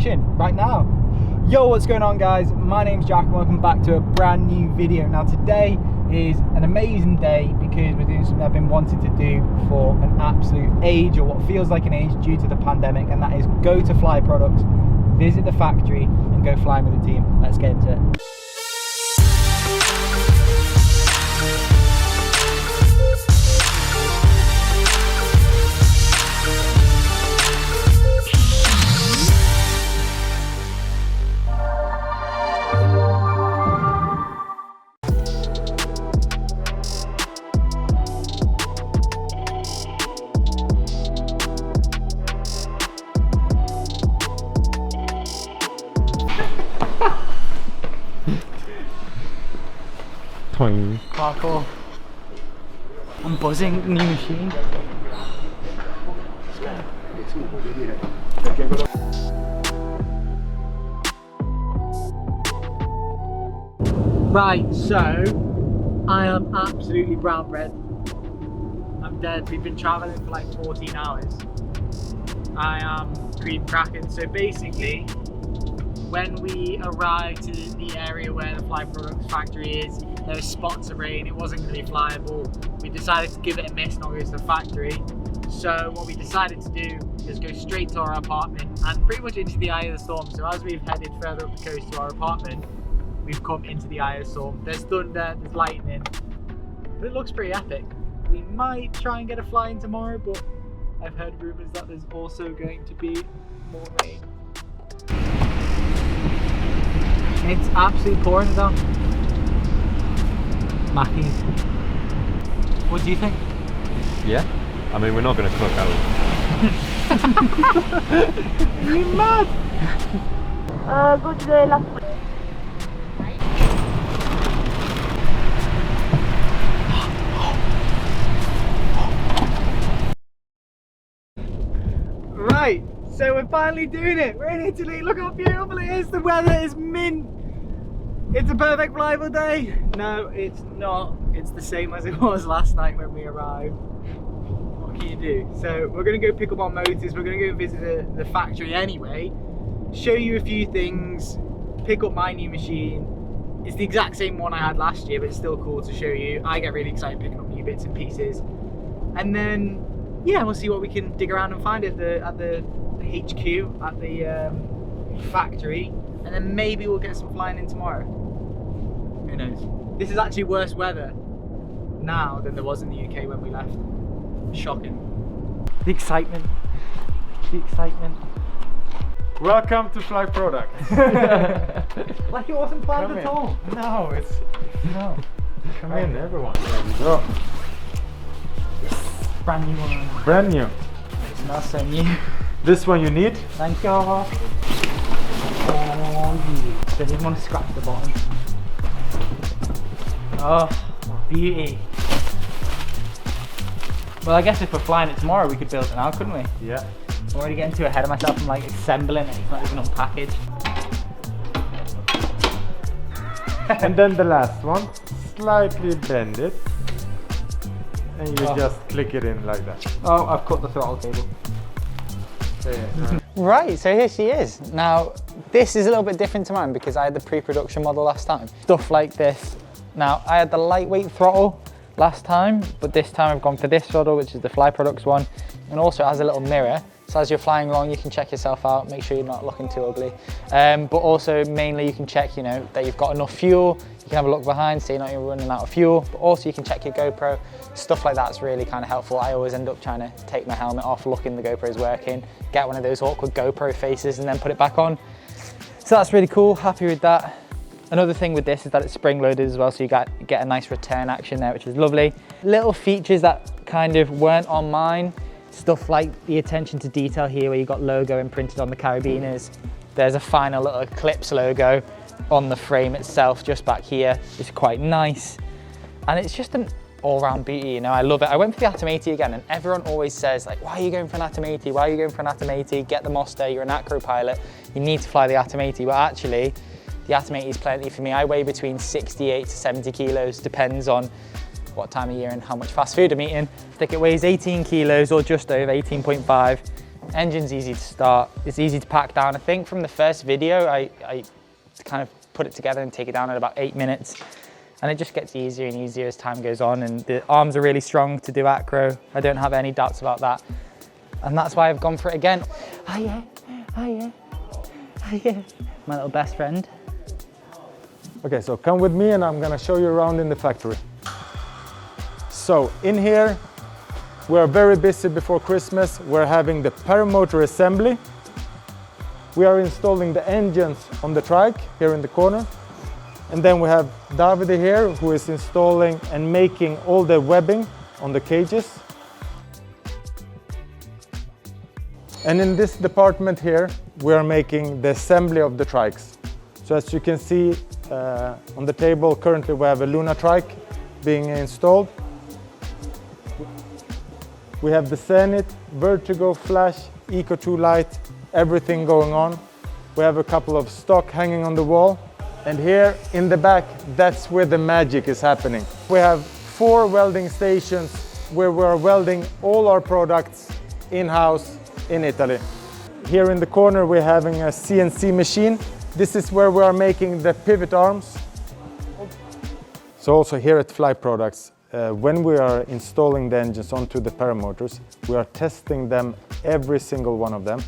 action right now. Yo, what's going on guys? My name's Jack and welcome back to a brand new video. Now today is an amazing day because we're doing something I've been wanting to do for an absolute age, or what feels like an age due to the pandemic, and that is go to Fly Products, visit the factory and go flying with the team. Let's get into it. Parkour. I'm buzzing, new machine. Right, so I am absolutely brown bread. I'm dead. We've been traveling for like 14 hours. I am cream cracking. So basically, when we arrived to the area where the Fly Products factory is, there were spots of rain, it wasn't going to be flyable. We decided to give it a miss, not go to the factory. So what we decided to do is go straight to our apartment and pretty much into the eye of the storm. So as we've headed further up the coast to our apartment, we've come into the eye of the storm. There's thunder, there's lightning, but it looks pretty epic. We might try and get a fly in tomorrow, but I've heard rumours that there's also going to be more rain. It's absolutely pouring down. Mackie, what do you think? Yeah, I mean, we're not going to cook, are we? Are you mad? Go to the last one. Right, so we're finally doing it. We're in Italy. Look how beautiful it is. The weather is mint. It's a perfect flyable day. No, it's not. It's the same as it was last night when we arrived. What can you do? So we're going to go pick up our motors. We're going to go visit the factory anyway. Show you a few things. Pick up my new machine. It's the exact same one I had last year, but it's still cool to show you. I get really excited picking up new bits and pieces. And then, yeah, we'll see what we can dig around and find at the HQ, at the factory. And then maybe we'll get some flying in tomorrow. Who knows? This is actually worse weather now than there was in the UK when we left. Shocking. The excitement. The excitement. Welcome to Fly Products. Like it wasn't planned Come at in. all. No, it's... No. Come in, everyone. There we go. Brand new one. Brand new. It's not so new. This one you need. Thank you. Oh, yeah. Don't even want to scratch the bottom. Oh, beauty. Well, I guess if we're flying it tomorrow, we could build it now, couldn't we? Yeah. I'm already getting too ahead of myself. I'm like assembling it. It's not even unpackaged. And then the last one, slightly bend it. And you just click it in like that. Oh, I've cut the throttle cable. There. Right, so here she is. Now, this is a little bit different to mine because I had the pre-production model last time. Stuff like this. Now, I had the lightweight throttle last time, but this time I've gone for this throttle, which is the Fly Products one. And also it has a little mirror. So as you're flying along, you can check yourself out, make sure you're not looking too ugly. But also mainly you can check, you know, that you've got enough fuel. You can have a look behind, so you're not even running out of fuel. But also you can check your GoPro. Stuff like that's really kind of helpful. I always end up trying to take my helmet off, looking the GoPro's working, get one of those awkward GoPro faces and then put it back on. So that's really cool, happy with that. Another thing with this is that it's spring loaded as well, so you get a nice return action there, which is lovely. Little features that kind of weren't on mine. Stuff like the attention to detail here where you've got logo imprinted on the carabiners. There's a final little Eclipse logo on the frame itself just back here. It's quite nice. And it's just an all-round beauty, you know, I love it. I went for the Atom 80 again, and everyone always says, like, why are you going for an Atom 80? Why are you going for an Atom 80? Get the Monster, you're an acro pilot. You need to fly the Atom 80. But actually, the Atom 80 is plenty for me. I weigh between 68 to 70 kilos, depends on what time of year and how much fast food I'm eating. I think it weighs 18 kilos or just over 18.5. Engine's easy to start, it's easy to pack down. I think from the first video, I kind of put it together and take it down in about 8 minutes. And it just gets easier and easier as time goes on, and the arms are really strong to do acro. I don't have any doubts about that. And that's why I've gone for it again. Oh yeah, oh yeah, oh yeah. My little best friend. Okay, so come with me and I'm gonna show you around in the factory. So in here, we're very busy before Christmas. We're having the paramotor assembly. We are installing the engines on the trike here in the corner. And then we have Navid here, who is installing and making all the webbing on the cages. And in this department here, we are making the assembly of the trikes. So as you can see on the table, currently we have a Luna trike being installed. We have the Zenith, Vertigo, Flash, Eco 2 Light, everything going on. We have a couple of stock hanging on the wall. And here in the back, that's where the magic is happening. We have 4 welding stations where we're welding all our products in-house in Italy. Here in the corner, we're having a CNC machine. This is where we are making the pivot arms. So also here at Fly Products, when we are installing the engines onto the paramotors, we are testing them, every single one of them,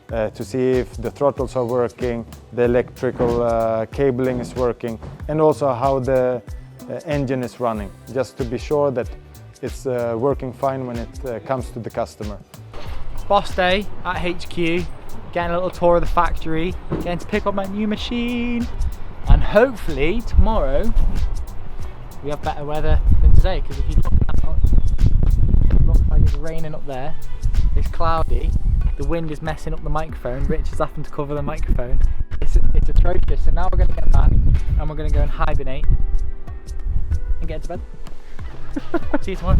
to see if the throttles are working, the electrical cabling is working, and also how the engine is running, just to be sure that it's working fine when it comes to the customer. Boss day at HQ, getting a little tour of the factory, getting to pick up my new machine, and hopefully tomorrow we have better weather than today, because if you look out, it looks like it's raining up there, it's cloudy. The wind is messing up the microphone. Rich is having to cover the microphone. It's atrocious. So now we're going to get back and we're going to go and hibernate and get to bed. See you tomorrow.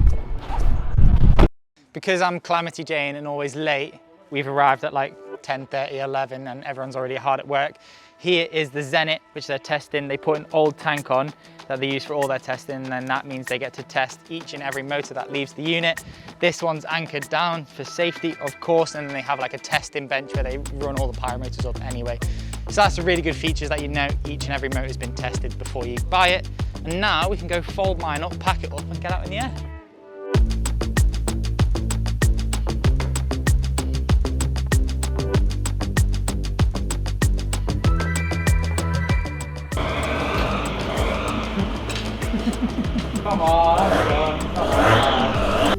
Because I'm Calamity Jane and always late, we've arrived at like 10:30, 11 and everyone's already hard at work. Here is the Zenith, which they're testing. They put an old tank on that they use for all their testing, and then that means they get to test each and every motor that leaves the unit. This one's anchored down for safety, of course, and then they have like a testing bench where they run all the paramotors up anyway. So that's a really good feature, that you know each and every motor has been tested before you buy it. And now we can go fold mine up, pack it up and get out in the air. Come on, come on.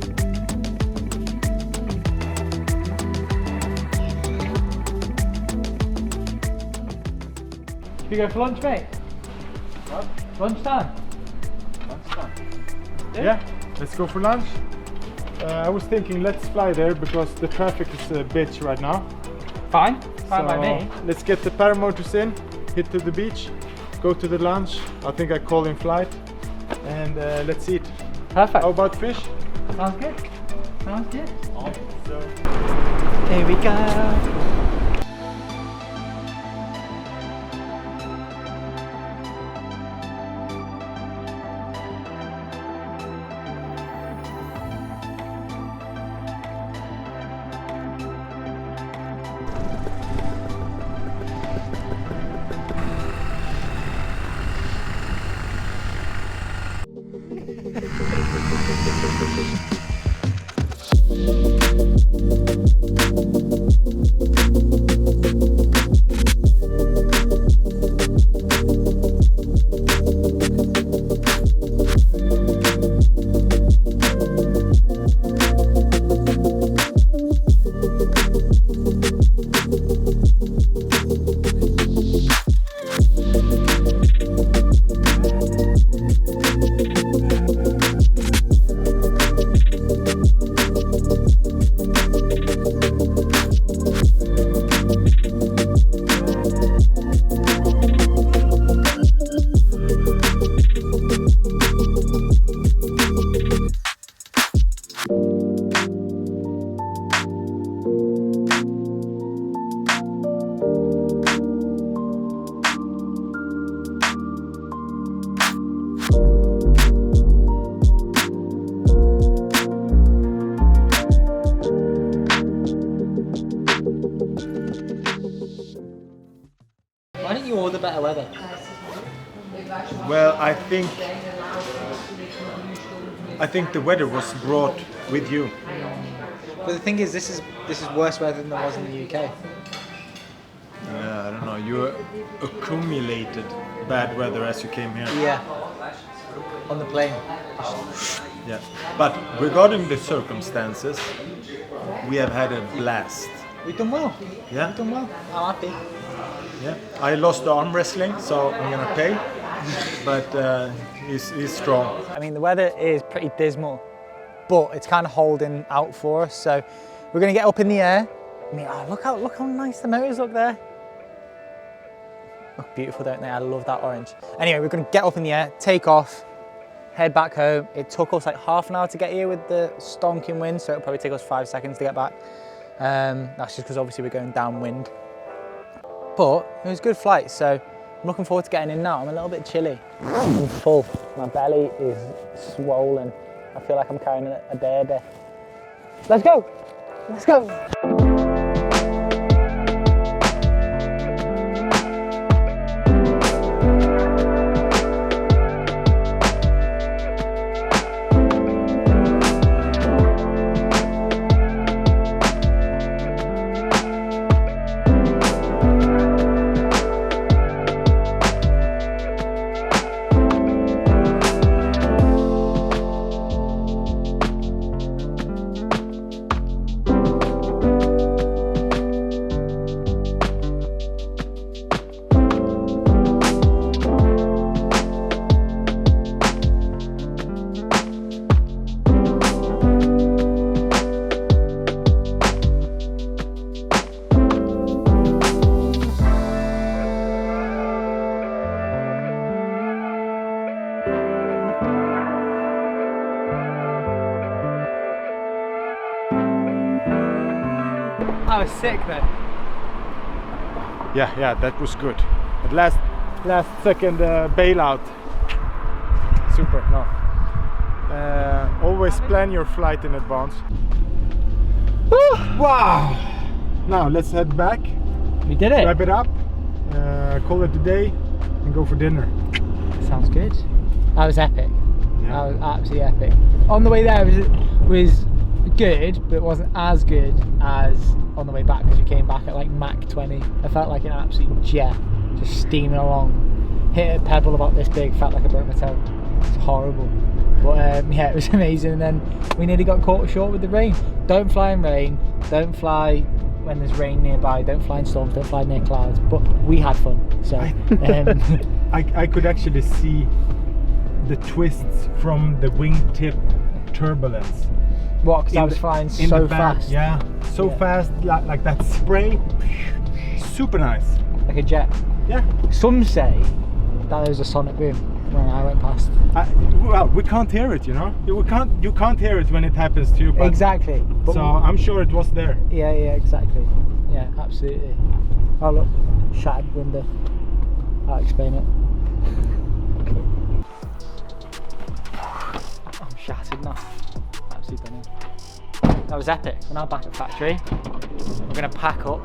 Should we go for lunch, mate? What? Lunchtime? Lunchtime. Yeah, let's go for lunch. I was thinking let's fly there because the traffic is a bitch right now. Fine, fine by me. Let's get the paramotors in, hit to the beach, go to the lunch. I think I call in flight. And let's eat. Perfect. How about fish? Sounds good. Sounds good. So. Here we go. Why don't you order better weather? Well, I think the weather was brought with you. But the thing is, this is worse weather than there was in the UK. I don't know. You accumulated bad weather as you came here. Yeah. On the plane. Yeah. But regarding the circumstances, we have had a blast. We've done well. Yeah. We've done well. I'm happy. Yeah. I lost the arm wrestling, so I'm gonna pay. But he's strong. I mean, the weather is pretty dismal, but it's kind of holding out for us. So we're gonna get up in the air. I mean, oh, look how nice the motors look there. Look beautiful, don't they? I love that orange. Anyway, we're gonna get up in the air, take off, head back home. It took us like half an hour to get here with the stonking wind, so it'll probably take us 5 seconds to get back. That's just because obviously we're going downwind. But it was a good flight, so I'm looking forward to getting in now. I'm a little bit chilly. I'm full. My belly is swollen. I feel like I'm carrying a baby. Let's go. Let's go. That was sick though. Yeah, that was good. But last second bailout. Super. No. Always plan your flight in advance. Wow. Now let's head back. We did it. Wrap it up. Call it a day and go for dinner. Sounds good. That was epic. Yeah. That was absolutely epic. On the way there was good, but it wasn't as good as on the way back because we came back at like Mach 20. I felt like an absolute jet, just steaming along. Hit a pebble about this big, felt like I broke my toe. It's horrible. But yeah, it was amazing. And then we nearly got caught short with the rain. Don't fly in rain. Don't fly when there's rain nearby. Don't fly in storms. Don't fly near clouds. But we had fun. So I could actually see the twists from the wingtip turbulence. what? Because I was flying so fast. Yeah, so fast, like that spray. Super nice. Like a jet. Yeah. Some say that there was a sonic boom when I went past. Well, we can't hear it, you know. You can't hear it when it happens to you. But exactly. But so I'm sure it was there. Yeah, exactly. Yeah, absolutely. Oh look, shattered window. I'll explain it. I'm shattered now. Absolutely brilliant. That was epic. We're now back at factory. We're gonna pack up,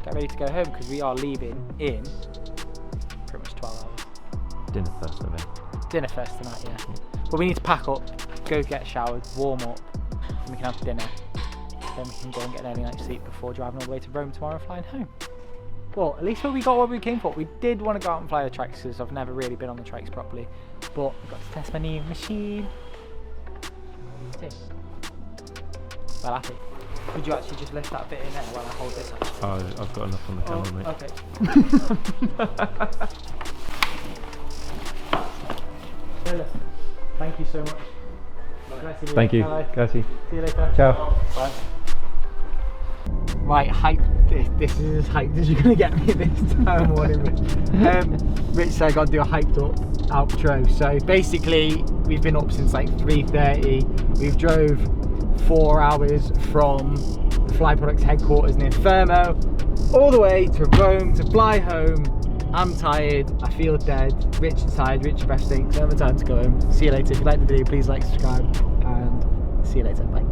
get ready to go home because we are leaving in pretty much 12 hours. Dinner first, I think. Dinner first tonight, yeah. But we need to pack up, go get showered, warm up, and we can have dinner. Then we can go and get an early night sleep before driving all the way to Rome tomorrow and flying home. Well, at least we got what we came for. We did want to go out and fly the tracks because I've never really been on the tracks properly. But I got to test my new machine. Well, happy. Could you actually just lift that bit in there while I hold this up? Oh, I've got enough on the camera, mate. Okay. Thank you so much. Thank you, Bye. Cassie. See you later. Ciao. Bye. Right, hype. This is as hyped as you're going to get me this time morning, Rich. Rich said I got to do a hyped up outro. So basically, we've been up since like 3:30. We've drove 4 hours from the Fly Products headquarters near Fermo all the way to Rome to fly home. I'm tired, I feel dead. Rich is tired, Rich breath stinks. I don't have time to go home. See you later. If you like the video, please like, subscribe, and see you later. Bye.